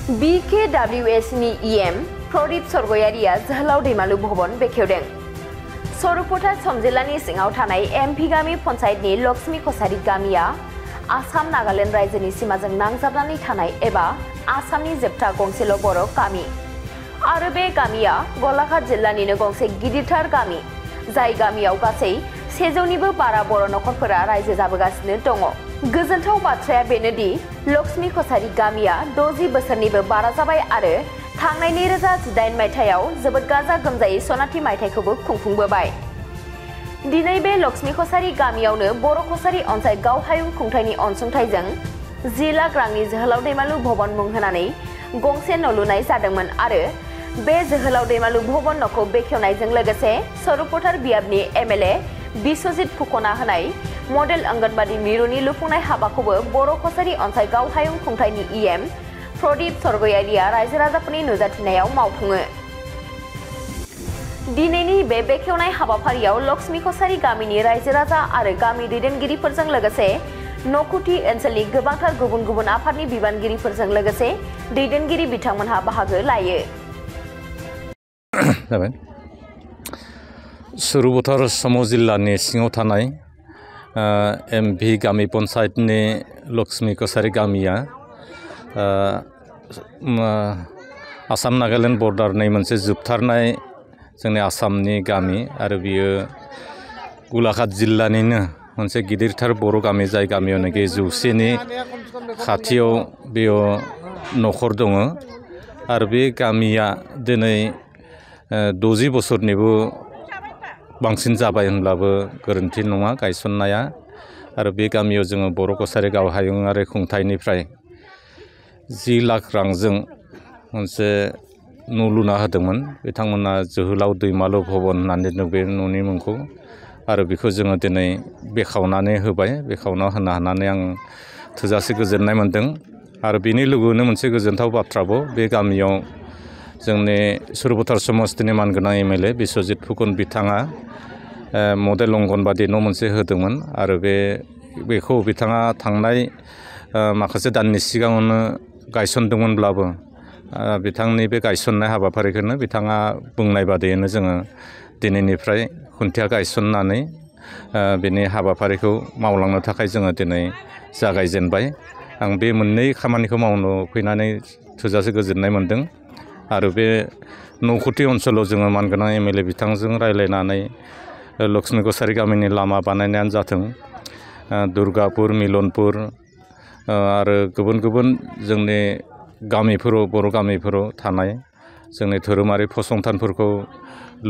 BKWS नि EM Pradeep सरगयारिया जोहोलाव दैमालु भवन बेखेवदों। सरुपथा समजिल्लानि सिङाव थानाय एमपि गामि पन्चायतनि लक्ष्मी कसारी गामिया आसाम नागालेण्ड रायजोनि सिमाजों नांजाबनानै थानाय एबा आसामनि जोबथा गंसेल' बर' गामि। आरो बे गामिया गलाघाट जिल्लानिनो गंसे गिदिरथार गामि, जाय गामियाव गासै 100निबो बारा बर' नखरफोरा रायजो जाबोगासिनो दङ। गोजोनथाव बाथ्राया बेनोदि लक्ष्मी कसारी गामिया 60 बोसोरनिबो बारा जाबाय आरो थांनाय 2018 मायथाइयाव जोबोद गाजा गोमजायै सनाथि मायथाइखौबो खुंफुंबोबाय। दिनै बे लक्ष्मी कसारी गामियावनो बर' कसारी अनसाय गावहायुं खुंथायनि अनसुंथाइजों 10 लाख रांनि जोहोलाव दैमालु भवन मुं होनानै गंसे न' लुनाय जादोंमोन आरो बे जोहोलाव दैमालु भवन न'खौ बेखेवनायजों लोगोसे सरुपथार बियाबनि MLA बिश्वजित फुकना होनाय मडेल अंगनबादि मिरुनि लुफुंनाय हाबाखौबो बर' कसारी अनसाय गावहायुं खुंथायनि EM प्रदीप सरगयारिया रायजो राजाफोरनि नुजाथिनायाव मावफुङो। दिनैनि बे बेखेवनाय हाबाफारियाव लक्ष्मी कसारी गामिनि रायजो राजा आरो गामि दैदेनगिरिफोरजों लोगोसे न'कुथि ओनसोलनि गोबांथार गुबुन गुबुन आफादनि बिबानगिरिफोरजों लोगोसे दैदेनगिरि बिथांमोनहा बाहागो लायो। सरुपथार सम जिल्लानि सिङाव थानाय एमपि गामि पन्चायतनि लक्ष्मी कसारी गामिया आसाम नागालेण्ड बर्डारनि मोनसे जोबथारनाय जोंनि आसामनि गामि आरो बियो गलाघाट जिल्लानिनो मोनसे गिदिरथार बर' गामि, जाय गामियावनोखि 100नि खाथियाव बेयाव नखर दङ आरो बे गामिया दिनै 60 बोसोरनिबो बांसिन जाबाय होनब्लाबो गोरोन्थि नङा गायसननाया। आरो बे गामियाव जोङो बर' कसारी गावहायुङारि खुंथायनिफ्राय 10 लाख रांजों मोनसे न' लुना होदोंमोन। बिथांमोना जोहोलाव दैमालु भवन होननानै बे न'नि मुंखौ, आरो बेखौ जोङो दिनै बेखावनानै होबाय। बेखावना होनो हानानै आं थोजासे गोजोननाय मोन्दों। आरो बेनि लोगोआवनो मोनसे गोजोनथाव बाथ्राबो, बे गामियाव जोंनि सरुपथार समस्तिनि मानगोनां MLA बिश्वजित फुकन बिथाङा मडेल अंगनबादि न' मोनसे होदोंमोन आरो बेखौ बिथाङा थांनाय माखासे दाननि सिगाङावनो गायसनदोंमोनब्लाबो बिथांनि बे गायसननाय हाबाफारिखौनो बिथाङा बुंनाय बादियैनो जोङो दिनैनिफ्राय खुन्थिया गायसननानै बेनि हाबाफारिखौ मावलांनो थाखाय जोङो दिनै जागायजेनबाय। आं बे मोननै खामानिखौ मावनो फैनानै थोजासे गोजोननाय मोन्दों। आरो बे न'कुथि ओनसोलाव जोङो मानगोनां MLA बिथांजों रायज्लायनानै लक्ष्मी कसारी गामिनि लामा बानायनायानो जाथों, दुर्गापुर, मिलनपुर आरो गुबुन गुबुन जोंनि गामिफोराव, बर' गामिफोराव थानाय जोंनि धोरोमारि फसंथानफोरखौ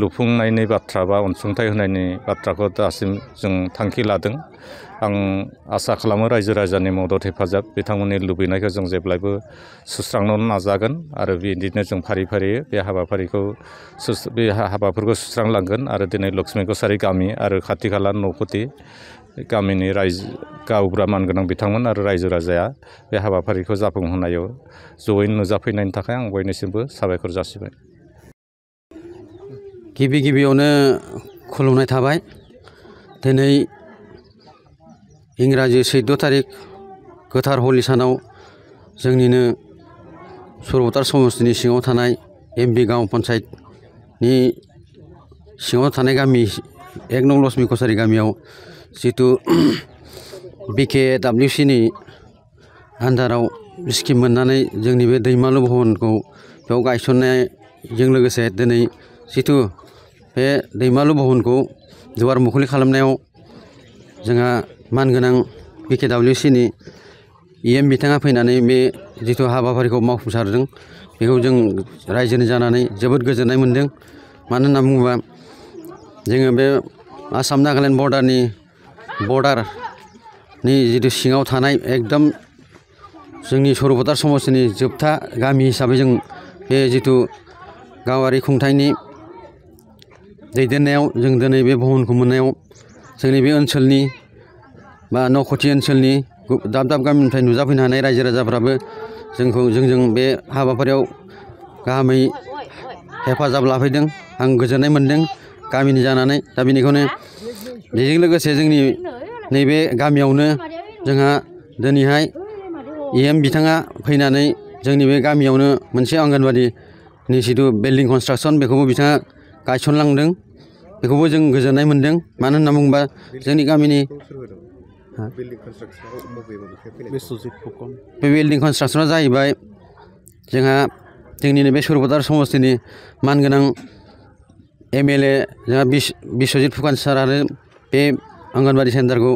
लुफुंनायनि बाथ्रा बा अनसुंथाइ होनायनि बाथ्राखौ दासिम जों थांखि लादों। आं आसा खालामो रायजो राजानि मदद हेफाजाब, बिथांमोननि लुबैनायखौ जों जेब्लायबो सुस्रांनो नाजागोन आरो बिदिनो जों फारि फारि बे हाबाफोरखौ सुस्रांलांगोन। आरो दिनै लक्ष्मी कसारी गामि आरो खाथि खाला न'कुथि गामिनि रायजो गावबुरा मानगोनां बिथांमोन आरो रायजो राजाया बे हाबाफारिखौ जाफुंहोनायाव ज'यैनो नुजाफैनायनि थाखाय आं बयनिसिमबो साबायखर जासिबाय। गिबियावनो खुलुमनाय थाबाय। दिनै इंराजि 14 थारिख गोथार हलि सानाव जोंनिनो सरुपथार समस्तिनि सिङाव थानाय एमपि गांव पन्चायतनि सिङाव थानाय गामि 1 नं लक्ष्मी कसारी गामियाव जितु BKWS नि आन्दाराव स्किम मोननानै जोंनि बे दैमालु भवनखौ बेयाव गायसननायजों लोगोसे दिनै जितु बे दैमालु भवनखौ दुवार मुखुलि खालामनायाव जोंहा मानगोनां BKWS नि EM बिथाङा फैनानै बे जितु हाबाफारिखौ मावफुंसारदों, बेखौ जों रायजोनि जानानै जोबोद गोजोननाय मोन्दों। मानो होनना बुङोबा जोङो बे आसाम नागालेण्ड बर्डारनि जितु सिङाव थानाय एकदम जोंनि सरुपथार समस्तिनि जोबथा गामि हिसाबै जों बे जितु गावारि खुंथायनि दैदेननायाव जों दिनै बे भवनखौ मोननायाव जोंनि बे ओनसोलनि बा न'कुथि ओनसोलनि दाब दाब गामिनिफ्राय नुजाफैनो हानाय रायजो राजाफ्राबो जोंजों बे हाबाफारियाव गाहामै हेफाजाब लाफैदों। आं गोजोननाय मोन्दों गामिनि जानानै। दा बेनिखायनो बेजों लोगोसे जोंनि नैबे गामियावनो जोंहा दिनैहाय EM बिथाङा फैनानै जोंनि बे गामियावनो मोनसे अंगनबादिनि जिथु बिल्डिं कनस्ट्राक्सन बेखौबो बिथाङा गायसनलांदों बेखौबो जों गोजोननाय मोन्दों मानो होनना बुङोबा जोंनि गामिनि बे बिल्डिं कनस्ट्राक्सना जाहैबाय जोंहा जोंनिनो बे सरपटार समस्तिनि मानगोनां MLA जोंहा बिश्वजित फुकान सारानो बे अंगनबादि सेन्टारखौ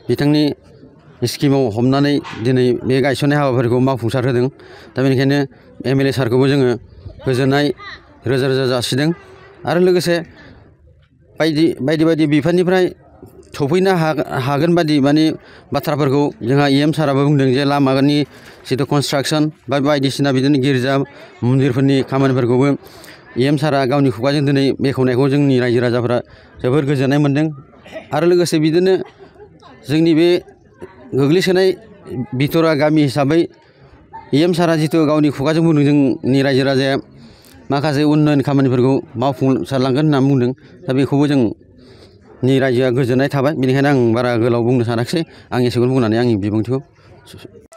बिथांनि स्किमाव हमनानै दिनै बे गायसननाय हाबाफारिखौ मावफुंसार होदों दा बेनिखायनो MLA सारखौबो जोङो गोजोननाय रोजा रोजा जासिदों आरो लोगोसे बायदि बिफाननिफ्राय सफैनो हागोन बादि माने बाथ्राफोरखौ जोंहा EM साराबो बुंदों जे लामानि जिथु कनस्ट्राक्सन बा बायदिसिना बिदिनो गिर्जा मन्दिरफोरनि खामानिफोरखौबो EM सारा गावनि खुगाजों दिनै बेखेवनायखौ जोंनि रायजो राजाफोरा जोबोर गोजोननाय मोन्दों आरो लोगोसे बिदिनो जोंनि बे गोग्लैसोनाय बिथरा गामि हिसाबै EM सारा जिथु गावनि खुगाजों बुंदों जोंनि रायजो राजाया माखासे उन्नयन खामानिफोरखौ मावफुंसारलांगोन होनना बुंदों दा बेखौबो जोंनि रायजोआ गोजोननाय थाबाय बेनिखायनो आं बारा गोलाव बुंनो सानाखिसै आं एसेखौनो बुंनानै आंनि बिबुंथिखौ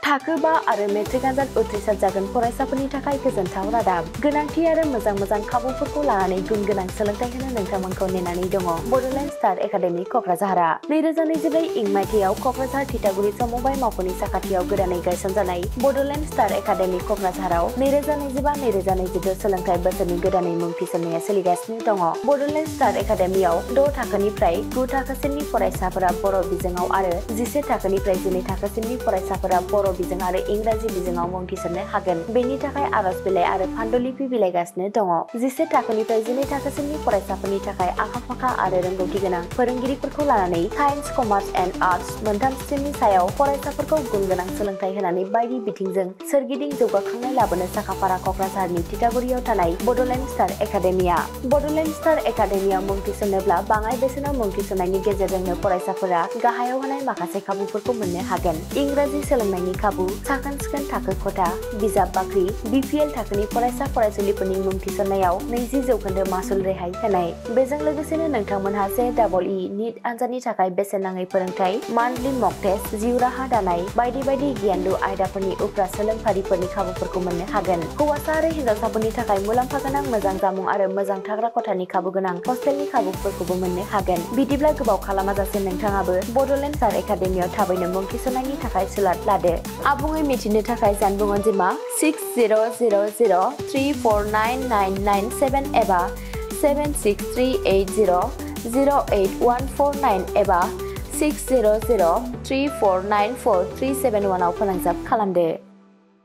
थाखो 5 आरो मेट्रिक आनजाद उथ्रिसार जागोन फरायसाफोरनि थाखाय गोजोनथाव रादाब गोनांथि आरो मोजां खाबुफोरखौ लानानै गुन गोनां सोलोंथाइ होनो नोंथांमोनखौ नेनानै दङ बड'लेण्ड स्टार एकाडेमि क'क्राझारआ 2024 इं मायथाइयाव क'क्राझार थिथागुरि समबाय मावख'नि साखाथियाव गोदानै गायसनजानाय बड'लेण्ड स्टार एकाडेमि क'क्राझाराव 2025-2026 सोलोंथाइ बोसोरनि गोदानै मुं थिसननाया सोलिगासिनो दङ बड'लेण्ड स्टार एकाडेमियाव 6 थाखोनिफ्राय 9 थाखोसिमनि फरायसाफोरा बर' बिजोङाव आरो 11 थाखोनिफ्राय 12 थाखोसिमनि फरायसाफोरा बर' बिजों आरो इंराजि बिजोङाव मुं थिसननो हागोन बेनि थाखाय आर'ज बिलाइ आरो फान्डुलिपि बिलाइगासिनो दङ 11 थाखोनिफ्राय 12 थाखोसिमनि फरायसाफोरनि थाखाय आखा-फाखा आरो रोंगौथि गोनां फोरोंगिरिफोरखौ लानानै साइन्स कमार्स एन्ड आर्टस मोनथाम स्ट्रिमनि सायाव फरायसाफोरखौ गुन गोनां सोलोंथाइ होनानै बायदि बिथिंजों सोरगिदिं जौगाखांनाय लाबोनो साखाफारा क'क्राझारनि थिथागुरियाव थानाय Bodoland star academia Bodoland star एकाडेमियाव मुं थिसननोब्ला बाङाय बेसेनाव मुं थिसननायनि गेजेरजोंनो फरायसाफोरा गाहायाव होनाय माखासे खाबुफोरखौ मोननो हागोन इंराजि सोलोंनायनि खाबु साखोन-सिखोन थाखो खथा बिजाब बाख्रि BPL थाखोनि फरायसा फरायसुलिफोरनि मुं थिसननायाव 20% मासुल रेहाय होनाय बेजों लोगोसेनो नोंथांमोनहा JEE नीट आनजादनि थाखाय बेसेन नाङै फोरोंथाय मान्थलि मक टेस्ट जिउ राहा दानाय बायदि गियानलु आयदाफोरनि उफ्रा सोलोंफारिफोरनि खाबुफोरखौ मोननो हागोन हौवासा आरो हिनजावसाफोरनि थाखाय मुलाम्फा गोनां मोजां जामुं आरो मोजां थाग्रा खथानि खाबु गोनां हस्टेलनि खाबुफोरखौबो मोननो हागोन बिदिब्ला गोबाव खालामाजासे नोंथाङाबो बड'लेण्ड स्टार एकाडेमियाव थाबैनो मुं थिसननायनि थाखाय सुलाद लादो आबुङै मिथिनो थाखाय जानबुं अनजिमा 6000349997 एबा 7638008149 एबा 6003494371 आव फोनांजाब खालामदो।